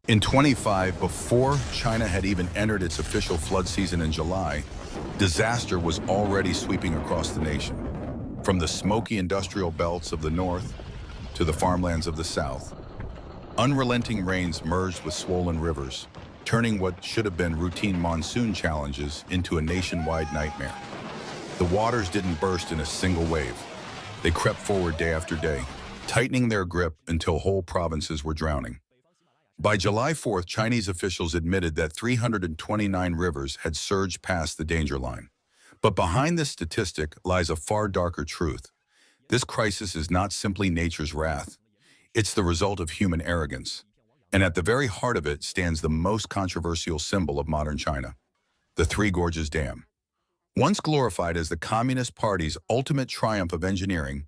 In 25, before China had even entered its official flood season in July, disaster was already sweeping across the nation. From the smoky industrial belts of the north to the farmlands of the south, unrelenting rains merged with swollen rivers, turning what should have been routine monsoon challenges into a nationwide nightmare. The waters didn't burst in a single wave. They crept forward day after day, tightening their grip until whole provinces were drowning. By July 4th, Chinese officials admitted that 329 rivers had surged past the danger line. But behind this statistic lies a far darker truth. This crisis is not simply nature's wrath. It's the result of human arrogance. And at the very heart of it stands the most controversial symbol of modern China, the Three Gorges Dam. Once glorified as the Communist Party's ultimate triumph of engineering,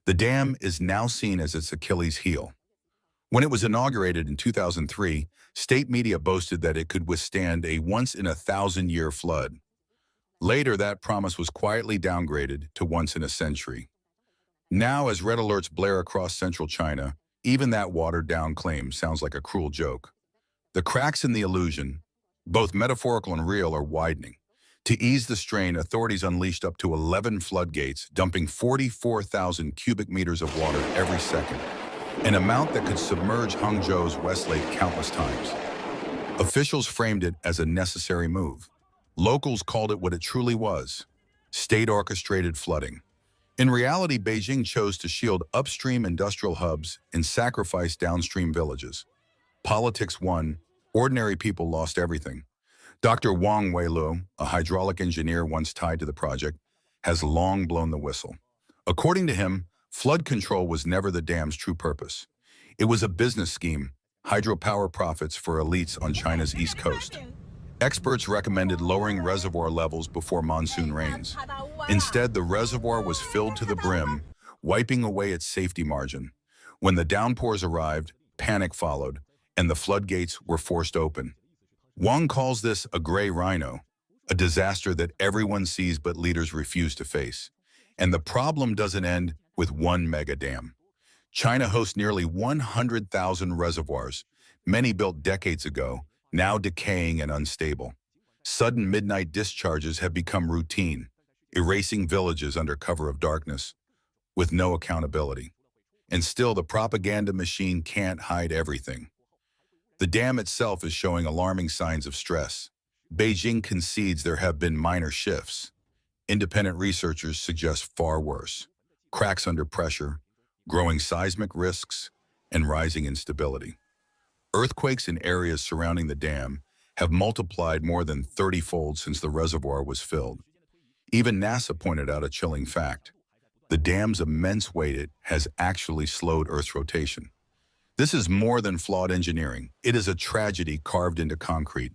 the dam is now seen as its Achilles heel. When it was inaugurated in 2003, state media boasted that it could withstand a once-in-a-thousand-year flood. Later, that promise was quietly downgraded to once-in-a-century. Now, as red alerts blare across central China, even that watered-down claim sounds like a cruel joke. The cracks in the illusion, both metaphorical and real, are widening. To ease the strain, authorities unleashed up to 11 floodgates, dumping 44,000 cubic meters of water every second, an amount that could submerge Hangzhou's West Lake countless times. Officials framed it as a necessary move. Locals called it what it truly was: state-orchestrated flooding. In reality, Beijing chose to shield upstream industrial hubs and sacrifice downstream villages. Politics won, ordinary people lost everything. Dr. Wang Weilu, a hydraulic engineer once tied to the project, has long blown the whistle. According to him, flood control was never the dam's true purpose. It was a business scheme, hydropower profits for elites on China's east coast. Experts recommended lowering reservoir levels before monsoon rains. Instead, the reservoir was filled to the brim, wiping away its safety margin. When the downpours arrived, panic followed, and the floodgates were forced open. Wang calls this a gray rhino, a disaster that everyone sees but leaders refuse to face. And the problem doesn't end with one mega dam. China hosts nearly 100,000 reservoirs, many built decades ago, now decaying and unstable. Sudden midnight discharges have become routine, erasing villages under cover of darkness, with no accountability. And still, the propaganda machine can't hide everything. The dam itself is showing alarming signs of stress. Beijing concedes there have been minor shifts. Independent researchers suggest far worse: cracks under pressure, growing seismic risks, and rising instability. Earthquakes in areas surrounding the dam have multiplied more than 30-fold since the reservoir was filled. Even NASA pointed out a chilling fact: the dam's immense weight has actually slowed Earth's rotation. This is more than flawed engineering. It is a tragedy carved into concrete.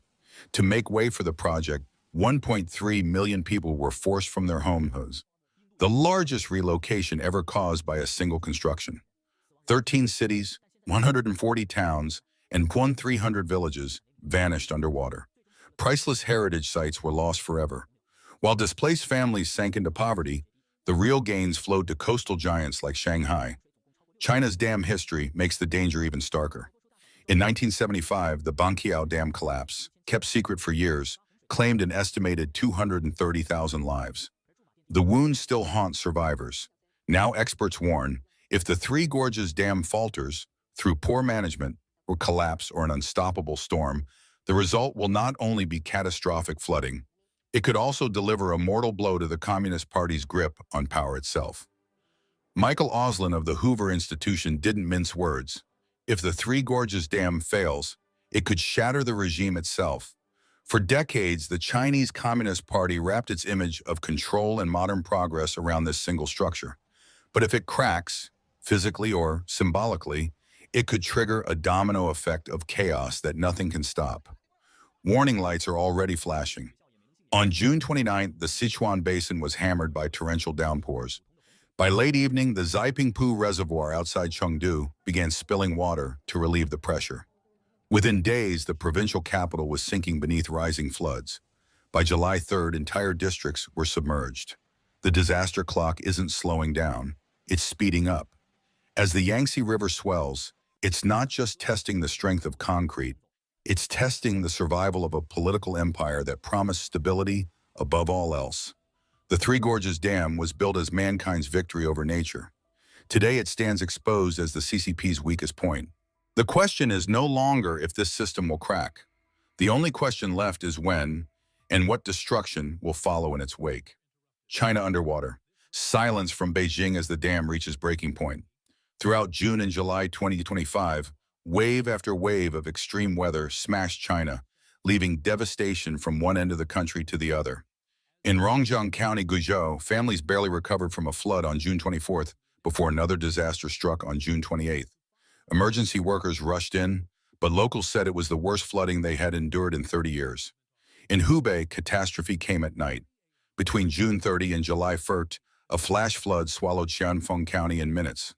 To make way for the project, 1.3 million people were forced from their homes, the largest relocation ever caused by a single construction. 13 cities, 140 towns, and 1,300 villages vanished underwater. Priceless heritage sites were lost forever. While displaced families sank into poverty, the real gains flowed to coastal giants like Shanghai. China's dam history makes the danger even starker. In 1975, the Banqiao Dam collapse, kept secret for years, claimed an estimated 230,000 lives. The wounds still haunt survivors. Now experts warn, if the Three Gorges Dam falters, through poor management, or collapse, or an unstoppable storm, the result will not only be catastrophic flooding, it could also deliver a mortal blow to the Communist Party's grip on power itself. Michael Oslin of the Hoover Institution didn't mince words. If the Three Gorges Dam fails, it could shatter the regime itself. For decades, the Chinese Communist Party wrapped its image of control and modern progress around this single structure. But if it cracks, physically or symbolically, it could trigger a domino effect of chaos that nothing can stop. Warning lights are already flashing. On June 29th, the Sichuan Basin was hammered by torrential downpours. By late evening, the Zaipingpu Reservoir outside Chengdu began spilling water to relieve the pressure. Within days, the provincial capital was sinking beneath rising floods. By July 3rd, entire districts were submerged. The disaster clock isn't slowing down, it's speeding up. As the Yangtze River swells, it's not just testing the strength of concrete, It's testing the survival of a political empire that promised stability above all else. The Three Gorges Dam was built as mankind's victory over nature. Today it stands exposed as the CCP's weakest point. The question is no longer if this system will crack. The only question left is when and what destruction will follow in its wake. China underwater. Silence from Beijing as the dam reaches breaking point. Throughout June and July 2025, wave after wave of extreme weather smashed China, leaving devastation from one end of the country to the other. In Rongjiang County, Guizhou, families barely recovered from a flood on June 24th before another disaster struck on June 28th. Emergency workers rushed in, but locals said it was the worst flooding they had endured in 30 years. In Hubei, catastrophe came at night. Between June 30 and July 1st, a flash flood swallowed Xianfeng County in minutes.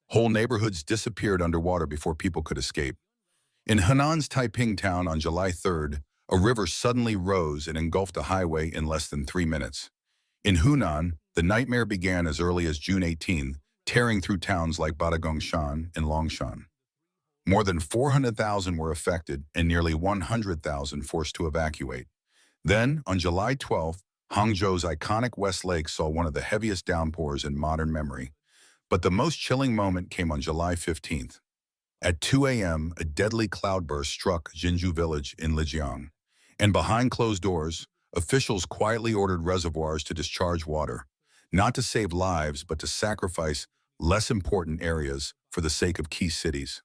Whole neighborhoods disappeared underwater before people could escape. In Henan's Taiping town on July 3rd, a river suddenly rose and engulfed a highway in less than 3 minutes. In Hunan, the nightmare began as early as June 18th, tearing through towns like Badagongshan and Longshan. More than 400,000 were affected and nearly 100,000 forced to evacuate. Then, on July 12th, Hangzhou's iconic West Lake saw one of the heaviest downpours in modern memory. But the most chilling moment came on July 15th. At 2 a.m., a deadly cloudburst struck Jinzhou village in Lijiang. And behind closed doors, officials quietly ordered reservoirs to discharge water, not to save lives, but to sacrifice less important areas for the sake of key cities.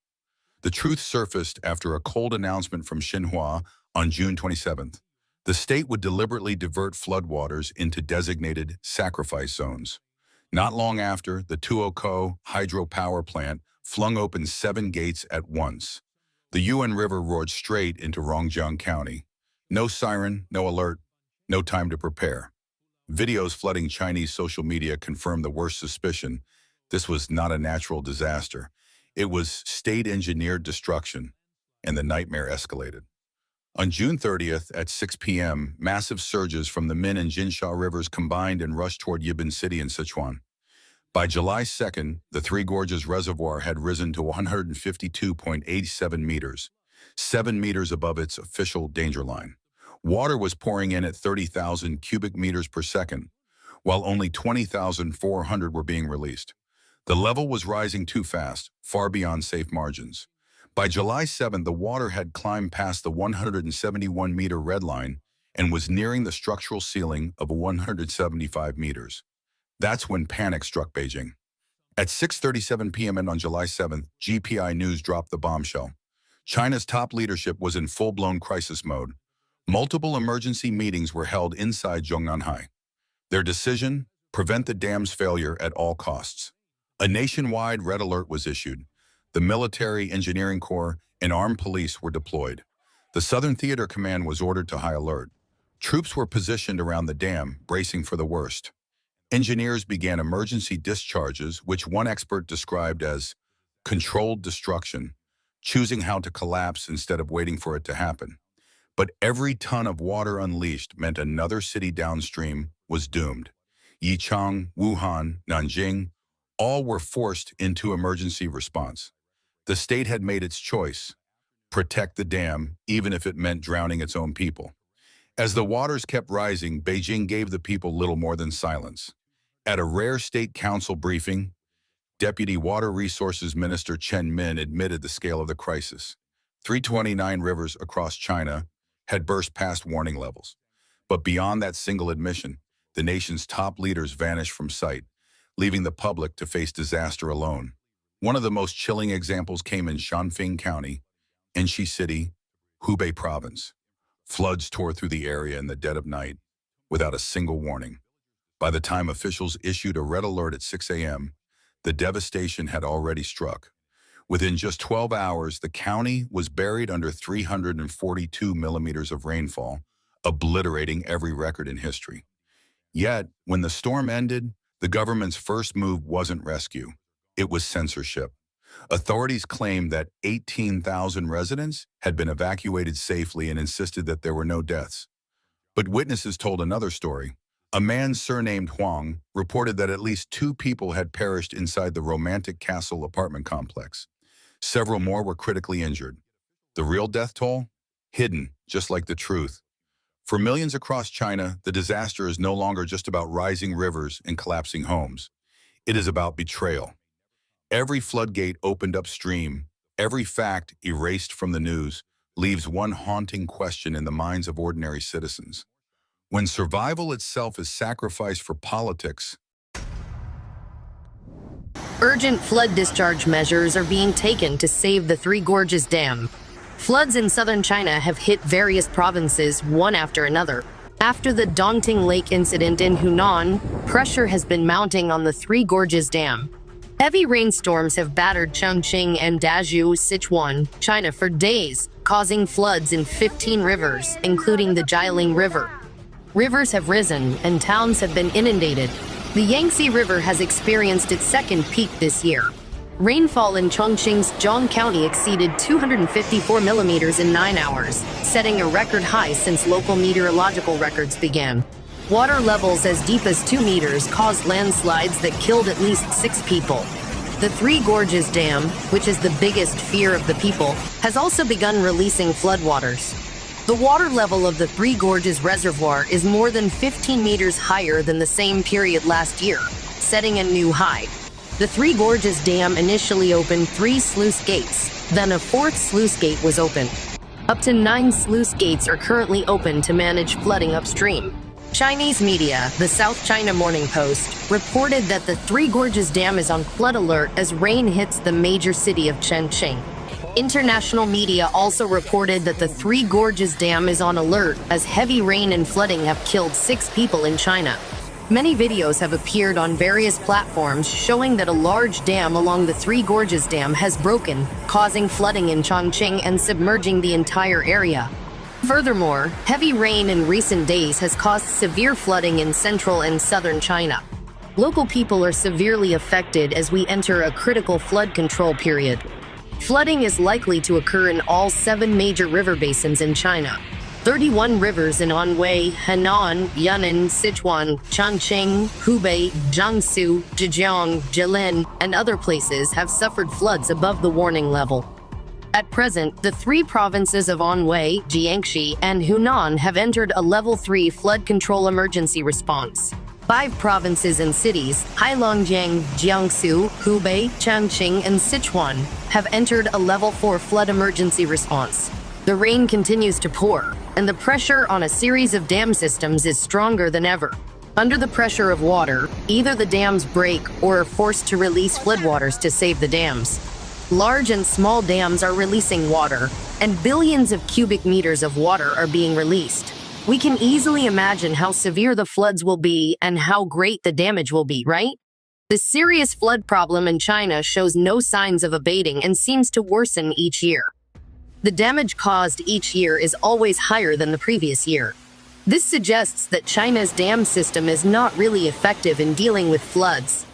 The truth surfaced after a cold announcement from Xinhua on June 27th. The state would deliberately divert floodwaters into designated sacrifice zones. Not long after, the Tuokou hydropower plant flung open 7 gates at once. The Yuan River roared straight into Rongjiang County. No siren, no alert, no time to prepare. Videos flooding Chinese social media confirmed the worst suspicion. This was not a natural disaster. It was state-engineered destruction, and the nightmare escalated. On June 30th at 6 p.m., massive surges from the Min and Jinsha rivers combined and rushed toward Yibin City in Sichuan. By July 2nd, the Three Gorges Reservoir had risen to 152.87 meters, 7 meters above its official danger line. Water was pouring in at 30,000 cubic meters per second, while only 20,400 were being released. The level was rising too fast, far beyond safe margins. By July 7th, the water had climbed past the 171-meter red line and was nearing the structural ceiling of 175 meters. That's when panic struck Beijing. At 6:37 p.m. and on July 7th, GPI News dropped the bombshell. China's top leadership was in full-blown crisis mode. Multiple emergency meetings were held inside Zhongnanhai. Their decision? Prevent the dam's failure at all costs. A nationwide red alert was issued. The military, engineering corps, and armed police were deployed. The Southern Theater Command was ordered to high alert. Troops were positioned around the dam, bracing for the worst. Engineers began emergency discharges, which one expert described as controlled destruction, choosing how to collapse instead of waiting for it to happen. But every ton of water unleashed meant another city downstream was doomed. Yichang, Wuhan, Nanjing, all were forced into emergency response. The state had made its choice: protect the dam, even if it meant drowning its own people. As the waters kept rising, Beijing gave the people little more than silence. At a rare state council briefing, Deputy Water Resources Minister Chen Min admitted the scale of the crisis. 329 rivers across China had burst past warning levels. But beyond that single admission, the nation's top leaders vanished from sight, leaving the public to face disaster alone. One of the most chilling examples came in Shanfeng County, Enshi City, Hubei Province. Floods tore through the area in the dead of night, without a single warning. By the time officials issued a red alert at 6 a.m., the devastation had already struck. Within just 12 hours, the county was buried under 342 millimeters of rainfall, obliterating every record in history. Yet, when the storm ended, the government's first move wasn't rescue. It was censorship. Authorities claimed that 18,000 residents had been evacuated safely and insisted that there were no deaths. But witnesses told another story. A man surnamed Huang reported that at least 2 people had perished inside the romantic castle apartment complex. Several more were critically injured. The real death toll? hidden, just like the truth. For millions across China, the disaster is no longer just about rising rivers and collapsing homes. It is about betrayal. Every floodgate opened upstream, every fact erased from the news, leaves one haunting question in the minds of ordinary citizens. When survival itself is sacrificed for politics, urgent flood discharge measures are being taken to save the Three Gorges Dam. Floods in southern China have hit various provinces one after another. After the daunting lake incident in Hunan, pressure has been mounting on the Three Gorges Dam. Heavy rainstorms have battered Chongqing and Dazhou, Sichuan, China for days, causing floods in 15 rivers, including the Jialing River. Rivers have risen and towns have been inundated. The Yangtze River has experienced its second peak this year. Rainfall in Chongqing's Zhang County exceeded 254 millimeters in 9 hours, setting a record high since local meteorological records began. Water levels as deep as 2 meters caused landslides that killed at least 6 people. The Three Gorges Dam, which is the biggest fear of the people, has also begun releasing floodwaters. The water level of the Three Gorges Reservoir is more than 15 meters higher than the same period last year, setting a new high. The Three Gorges Dam initially opened 3 sluice gates, then a 4th sluice gate was opened. Up to 9 sluice gates are currently open to manage flooding upstream. Chinese media, the South China Morning Post, reported that the Three Gorges Dam is on flood alert as rain hits the major city of Chongqing. International media also reported that the Three Gorges Dam is on alert as heavy rain and flooding have killed 6 people in China. Many videos have appeared on various platforms showing that a large dam along the Three Gorges Dam has broken, causing flooding in Chongqing and submerging the entire area. Furthermore, heavy rain in recent days has caused severe flooding in central and southern China. Local people are severely affected as we enter a critical flood control period. Flooding is likely to occur in all 7 major river basins in China. 31 rivers in Anhui, Henan, Yunnan, Sichuan, Chongqing, Hubei, Jiangsu, Zhejiang, Jilin, and other places have suffered floods above the warning level. At present, the 3 provinces of Anhui, Jiangxi, and Hunan have entered a Level 3 flood control emergency response. 5 provinces and cities, Heilongjiang, Jiangsu, Hubei, Chongqing, and Sichuan, have entered a Level 4 flood emergency response. The rain continues to pour, and the pressure on a series of dam systems is stronger than ever. Under the pressure of water, either the dams break or are forced to release floodwaters to save the dams. Large and small dams are releasing water, and billions of cubic meters of water are being released. We can easily imagine how severe the floods will be and how great the damage will be, right? The serious flood problem in China shows no signs of abating and seems to worsen each year. The damage caused each year is always higher than the previous year. This suggests that China's dam system is not really effective in dealing with floods.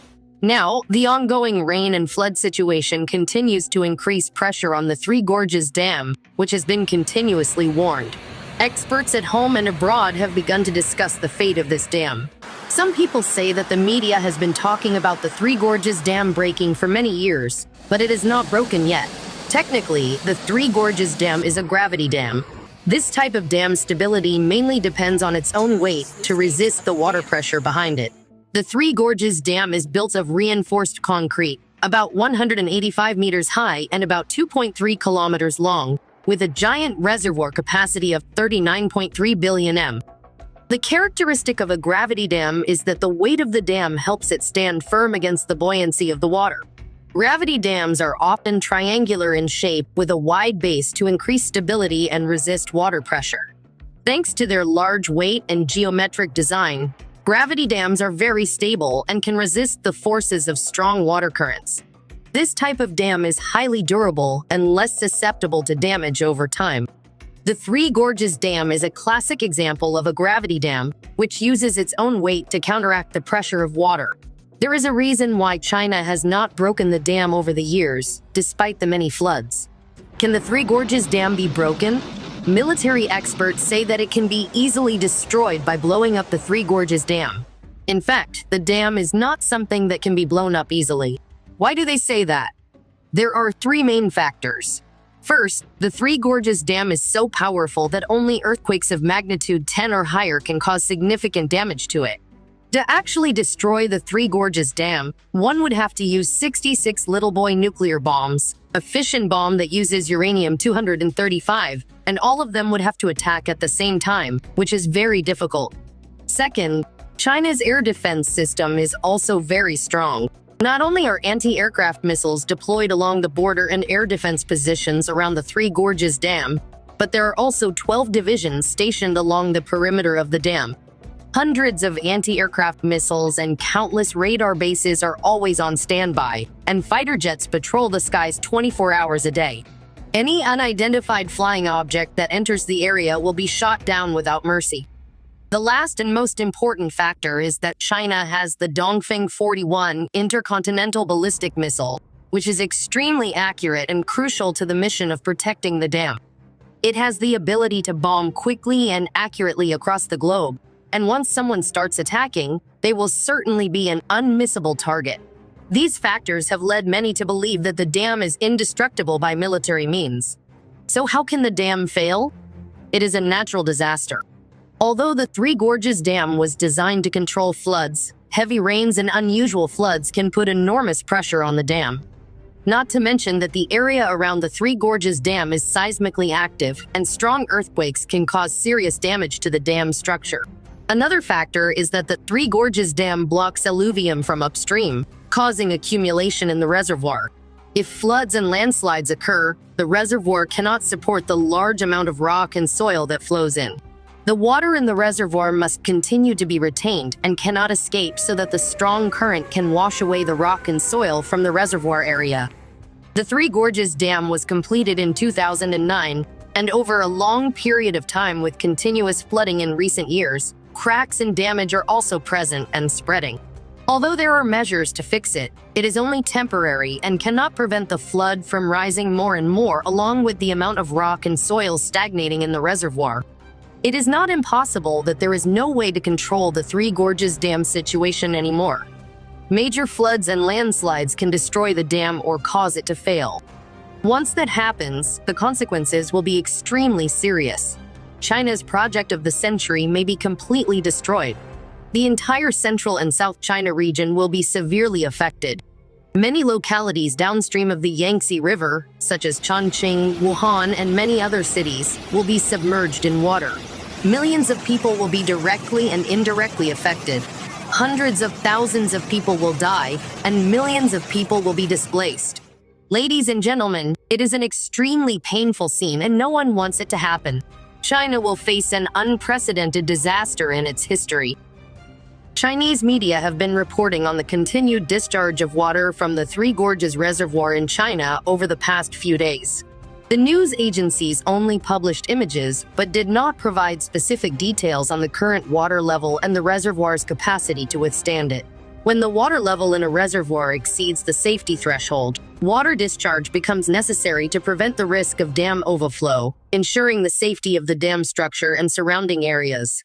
Now, the ongoing rain and flood situation continues to increase pressure on the Three Gorges Dam, which has been continuously warned. Experts at home and abroad have begun to discuss the fate of this dam. Some people say that the media has been talking about the Three Gorges Dam breaking for many years, but it is not broken yet. Technically, the Three Gorges Dam is a gravity dam. This type of dam stability mainly depends on its own weight to resist the water pressure behind it. The Three Gorges Dam is built of reinforced concrete, about 185 meters high and about 2.3 kilometers long, with a giant reservoir capacity of 39.3 billion m. The characteristic of a gravity dam is that the weight of the dam helps it stand firm against the buoyancy of the water. Gravity dams are often triangular in shape with a wide base to increase stability and resist water pressure. Thanks to their large weight and geometric design, gravity dams are very stable and can resist the forces of strong water currents. This type of dam is highly durable and less susceptible to damage over time. The Three Gorges Dam is a classic example of a gravity dam, which uses its own weight to counteract the pressure of water. There is a reason why China has not broken the dam over the years, despite the many floods. Can the Three Gorges Dam be broken? Military experts say that it can be easily destroyed by blowing up the Three Gorges Dam. In fact, the dam is not something that can be blown up easily. Why do they say that? There are 3 main factors. First, the Three Gorges Dam is so powerful that only earthquakes of magnitude 10 or higher can cause significant damage to it. To actually destroy the Three Gorges Dam, one would have to use 66 Little Boy nuclear bombs, a fission bomb that uses uranium-235, and all of them would have to attack at the same time, which is very difficult. Second, China's air defense system is also very strong. Not only are anti-aircraft missiles deployed along the border and air defense positions around the Three Gorges Dam, but there are also 12 divisions stationed along the perimeter of the dam. Hundreds of anti-aircraft missiles and countless radar bases are always on standby, and fighter jets patrol the skies 24 hours a day. Any unidentified flying object that enters the area will be shot down without mercy. The last and most important factor is that China has the Dongfeng 41 intercontinental ballistic missile, which is extremely accurate and crucial to the mission of protecting the dam. It has the ability to bomb quickly and accurately across the globe, and once someone starts attacking, they will certainly be an unmissable target. These factors have led many to believe that the dam is indestructible by military means. So how can the dam fail? It is a natural disaster. Although the Three Gorges Dam was designed to control floods, heavy rains and unusual floods can put enormous pressure on the dam. Not to mention that the area around the Three Gorges Dam is seismically active, and strong earthquakes can cause serious damage to the dam structure. Another factor is that the Three Gorges Dam blocks alluvium from upstream, causing accumulation in the reservoir. If floods and landslides occur, the reservoir cannot support the large amount of rock and soil that flows in. The water in the reservoir must continue to be retained and cannot escape so that the strong current can wash away the rock and soil from the reservoir area. The Three Gorges Dam was completed in 2009, and over a long period of time with continuous flooding in recent years, cracks and damage are also present and spreading. Although there are measures to fix it, it is only temporary and cannot prevent the flood from rising more and more along with the amount of rock and soil stagnating in the reservoir. It is not impossible that there is no way to control the Three Gorges Dam situation anymore. Major floods and landslides can destroy the dam or cause it to fail. Once that happens, the consequences will be extremely serious. China's project of the century may be completely destroyed. The entire central and South China region will be severely affected. Many localities downstream of the Yangtze River, such as Chongqing, Wuhan, and many other cities, will be submerged in water. Millions of people will be directly and indirectly affected. Hundreds of thousands of people will die, and millions of people will be displaced. Ladies and gentlemen, it is an extremely painful scene and no one wants it to happen. China will face an unprecedented disaster in its history. Chinese media have been reporting on the continued discharge of water from the Three Gorges Reservoir in China over the past few days. The news agencies only published images, but did not provide specific details on the current water level and the reservoir's capacity to withstand it. When the water level in a reservoir exceeds the safety threshold, water discharge becomes necessary to prevent the risk of dam overflow, ensuring the safety of the dam structure and surrounding areas.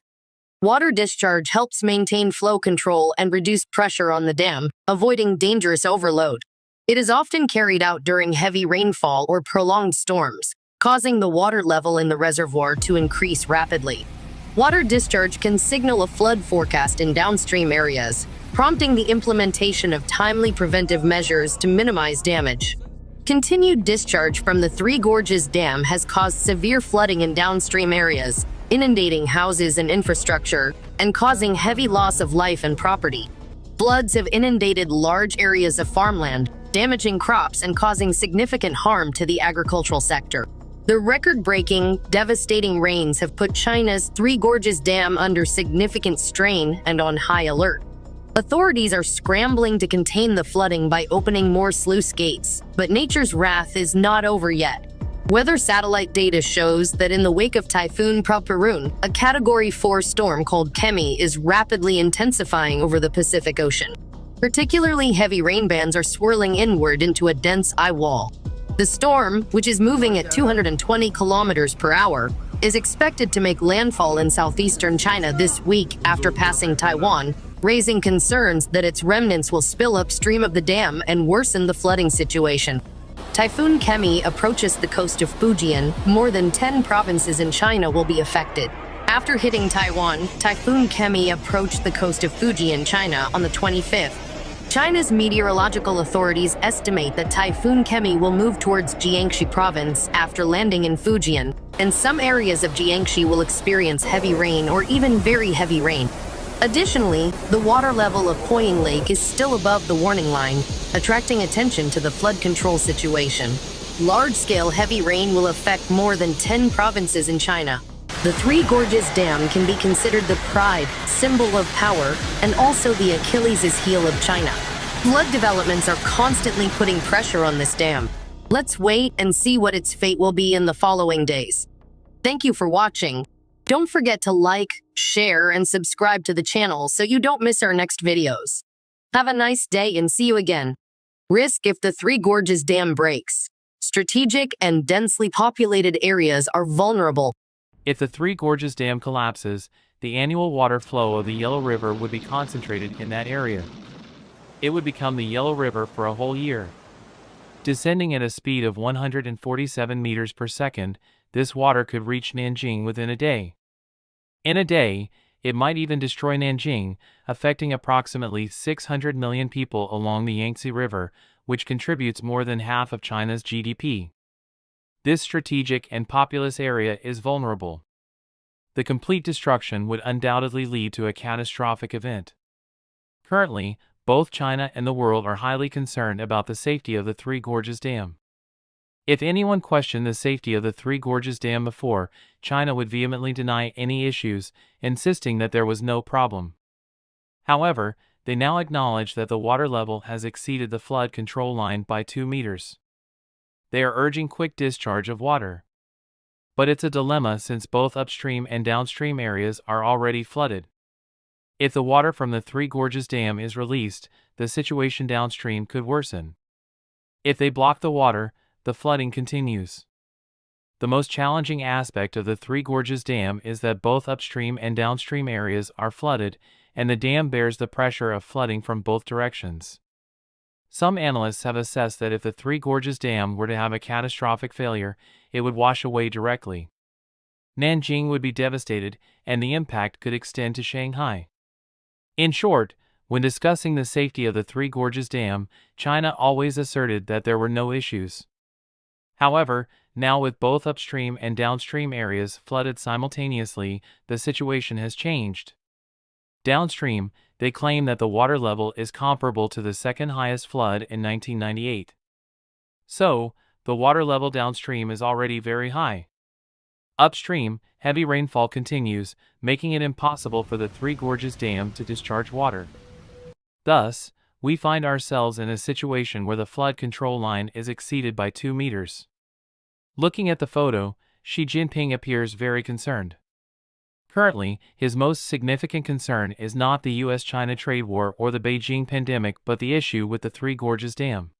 Water discharge helps maintain flow control and reduce pressure on the dam, avoiding dangerous overload. It is often carried out during heavy rainfall or prolonged storms, causing the water level in the reservoir to increase rapidly. Water discharge can signal a flood forecast in downstream areas, prompting the implementation of timely preventive measures to minimize damage. Continued discharge from the Three Gorges Dam has caused severe flooding in downstream areas, inundating houses and infrastructure, and causing heavy loss of life and property. Floods have inundated large areas of farmland, damaging crops and causing significant harm to the agricultural sector. The record-breaking, devastating rains have put China's Three Gorges Dam under significant strain and on high alert. Authorities are scrambling to contain the flooding by opening more sluice gates, but nature's wrath is not over yet. Weather satellite data shows that in the wake of Typhoon Typhoon, a Category 4 storm called Kemi is rapidly intensifying over the Pacific Ocean. Particularly heavy rain bands are swirling inward into a dense eye wall. The storm, which is moving at 220 kilometers per hour, is expected to make landfall in southeastern China this week after passing Taiwan, raising concerns that its remnants will spill upstream of the dam and worsen the flooding situation. Typhoon Kemi approaches the coast of Fujian, more than 10 provinces in China will be affected. After hitting Taiwan, Typhoon Kemi approached the coast of Fujian, China on the 25th. China's meteorological authorities estimate that Typhoon Kemi will move towards Jiangxi province after landing in Fujian, and some areas of Jiangxi will experience heavy rain or even very heavy rain. Additionally, the water level of Poying Lake is still above the warning line, attracting attention to the flood control situation. Large-scale heavy rain will affect more than 10 provinces in China. The Three Gorges Dam can be considered the pride, symbol of power, and also the Achilles' heel of China. Flood developments are constantly putting pressure on this dam. Let's wait and see what its fate will be in the following days. Thank you for watching. Don't forget to like, share, and subscribe to the channel so you don't miss our next videos. Have a nice day and see you again. Risk if the Three Gorges Dam breaks. Strategic and densely populated areas are vulnerable. If the Three Gorges Dam collapses, the annual water flow of the Yellow River would be concentrated in that area. It would become the Yellow River for a whole year. Descending at a speed of 147 meters per second, this water could reach Nanjing within a day. In a day, it might even destroy Nanjing, affecting approximately 600 million people along the Yangtze River, which contributes more than half of China's GDP. This strategic and populous area is vulnerable. The complete destruction would undoubtedly lead to a catastrophic event. Currently, both China and the world are highly concerned about the safety of the Three Gorges Dam. If anyone questioned the safety of the Three Gorges Dam before, China would vehemently deny any issues, insisting that there was no problem. However, they now acknowledge that the water level has exceeded the flood control line by 2 meters. They are urging quick discharge of water. But it's a dilemma since both upstream and downstream areas are already flooded. If the water from the Three Gorges Dam is released, the situation downstream could worsen. If they block the water, the flooding continues. The most challenging aspect of the Three Gorges Dam is that both upstream and downstream areas are flooded, and the dam bears the pressure of flooding from both directions. Some analysts have assessed that if the Three Gorges Dam were to have a catastrophic failure, it would wash away directly. Nanjing would be devastated, and the impact could extend to Shanghai. In short, when discussing the safety of the Three Gorges Dam, China always asserted that there were no issues. However, now with both upstream and downstream areas flooded simultaneously, the situation has changed. Downstream, they claim that the water level is comparable to the second highest flood in 1998. So, the water level downstream is already very high. Upstream, heavy rainfall continues, making it impossible for the Three Gorges Dam to discharge water. Thus, we find ourselves in a situation where the flood control line is exceeded by 2 meters. Looking at the photo, Xi Jinping appears very concerned. Currently, his most significant concern is not the US-China trade war or the Beijing pandemic but the issue with the Three Gorges Dam.